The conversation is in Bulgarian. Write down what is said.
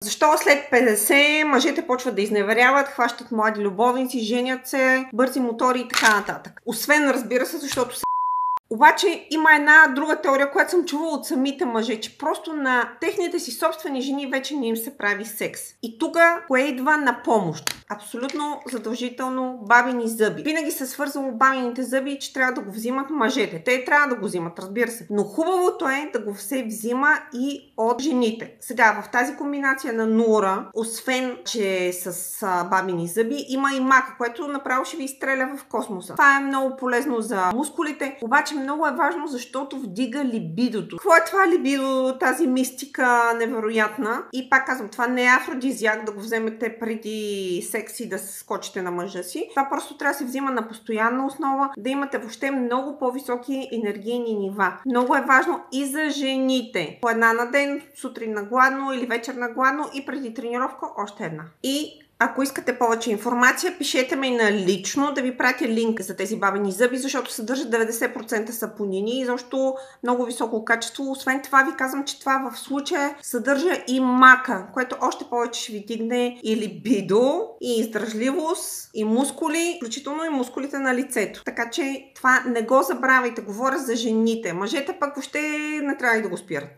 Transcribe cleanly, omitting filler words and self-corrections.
Защо след 50 мъжете почват да изневеряват, хващат млади любовници, женят се, бързи мотори и така нататък. Освен, разбира се, защото се. Обаче има една друга теория, която съм чувала от самите мъже, че просто на техните си собствени жени вече не им се прави секс. И тук кое идва на помощ? Абсолютно задължително бабини зъби. Винаги се свързало бабините зъби, че трябва да го взимат мъжете. Те трябва да го взимат, разбира се. Но хубавото е да го се взима и от жените. Сега, в тази комбинация на Нура, освен, че с бабини зъби, има и мака, което направо ще ви изстреля в космоса. Това е много полезно за мускулите, обаче много е важно, защото вдига либидото. Какво е това либидо, тази мистика невероятна? И пак казвам, това не е афродизиак да го вземете преди секс и да скочите на мъжа си. Това просто трябва да се взима на постоянна основа, да имате въобще много по-високи енергийни нива. Много е важно и за жените. По една на ден, сутрин на гладно или вечер на гладно и преди тренировка още една. И ако искате повече информация, пишете ме на лично да ви пратя линк за тези бабени зъби, защото съдържат 90% сапонини и защо много високо качество. Освен това ви казвам, че това в случая съдържа и мака, което още повече ще ви дигне и либидо, и издръжливост, и мускули, включително и мускулите на лицето. Така че това не го забравяйте, говоря за жените. Мъжете пък въобще не трябва и да го спират.